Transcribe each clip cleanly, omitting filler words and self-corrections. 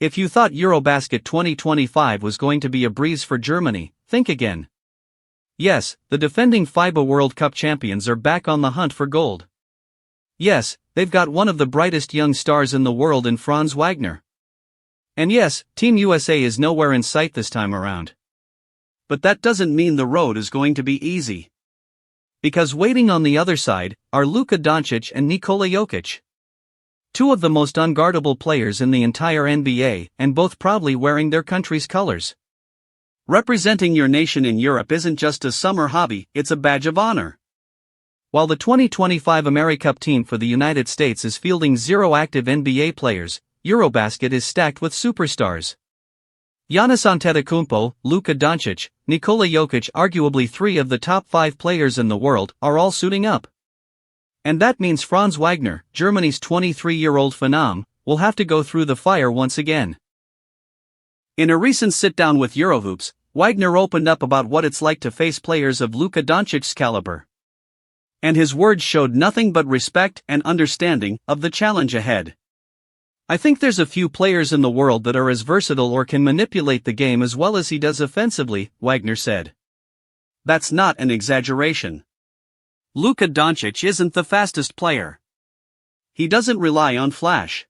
If you thought EuroBasket 2025 was going to be a breeze for Germany, think again. Yes, the defending FIBA World Cup champions are back on the hunt for gold. Yes, they've got one of the brightest young stars in the world in Franz Wagner. And yes, Team USA is nowhere in sight this time around. But that doesn't mean the road is going to be easy. Because waiting on the other side are Luka Dončić and Nikola Jokic. Two of the most unguardable players in the entire NBA, and both proudly wearing their country's colors. Representing your nation in Europe isn't just a summer hobby, it's a badge of honor. While the 2025 AmeriCup team for the United States is fielding 0 active NBA players, EuroBasket is stacked with superstars. Giannis Antetokounmpo, Luka Dončić, Nikola Jokic, arguably 3 of the top 5 players in the world, are all suiting up. And that means Franz Wagner, Germany's 23-year-old phenom, will have to go through the fire once again. In a recent sit-down with Eurohoops, Wagner opened up about what it's like to face players of Luka Dončić's caliber. And his words showed nothing but respect and understanding of the challenge ahead. I think there's a few players in the world that are as versatile or can manipulate the game as well as he does offensively, Wagner said. That's not an exaggeration. Luka Dončić isn't the fastest player. He doesn't rely on flash.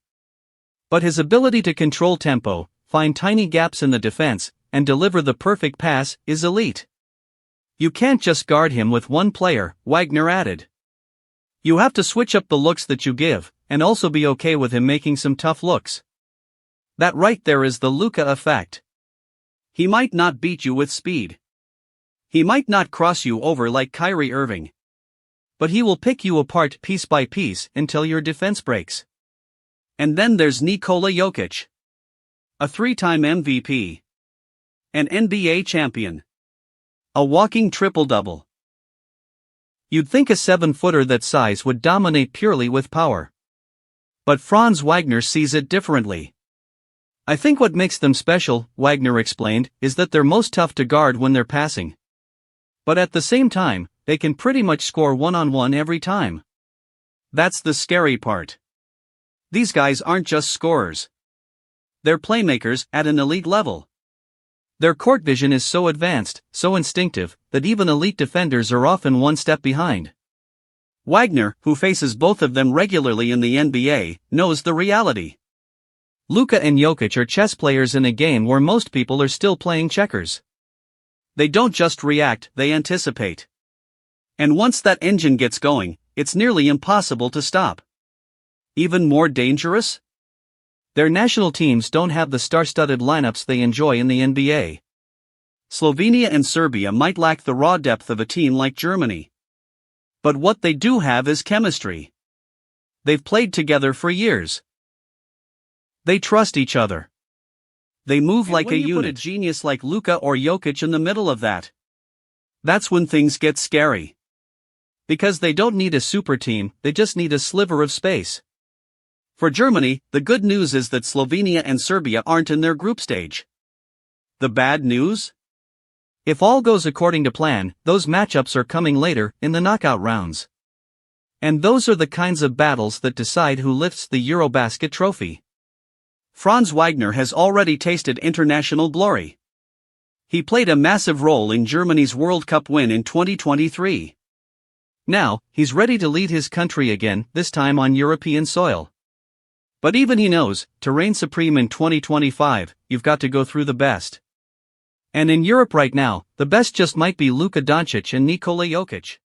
But his ability to control tempo, find tiny gaps in the defense, and deliver the perfect pass is elite. You can't just guard him with one player, Wagner added. You have to switch up the looks that you give, and also be okay with him making some tough looks. That right there is the Luka effect. He might not beat you with speed. He might not cross you over like Kyrie Irving. But he will pick you apart piece by piece until your defense breaks. And then there's Nikola Jokic. A 3-time MVP. An NBA champion. A walking triple-double. You'd think a 7-footer that size would dominate purely with power. But Franz Wagner sees it differently. I think what makes them special, Wagner explained, is that they're most tough to guard when they're passing. But at the same time, they can pretty much score one-on-one every time. That's the scary part. These guys aren't just scorers. They're playmakers at an elite level. Their court vision is so advanced, so instinctive, that even elite defenders are often one step behind. Wagner, who faces both of them regularly in the NBA, knows the reality. Luka and Jokic are chess players in a game where most people are still playing checkers. They don't just react, they anticipate. And once that engine gets going, it's nearly impossible to stop. Even more dangerous? Their national teams don't have the star-studded lineups they enjoy in the NBA. Slovenia and Serbia might lack the raw depth of a team like Germany. But what they do have is chemistry. They've played together for years. They trust each other. They move like a unit. When you put a genius like Luka or Jokic in the middle of that, that's when things get scary. Because they don't need a super team, they just need a sliver of space. For Germany, the good news is that Slovenia and Serbia aren't in their group stage. The bad news? If all goes according to plan, those matchups are coming later, in the knockout rounds. And those are the kinds of battles that decide who lifts the EuroBasket trophy. Franz Wagner has already tasted international glory. He played a massive role in Germany's World Cup win in 2023. Now, he's ready to lead his country again, this time on European soil. But even he knows, to reign supreme in 2025, you've got to go through the best. And in Europe right now, the best just might be Luka Dončić and Nikola Jokic.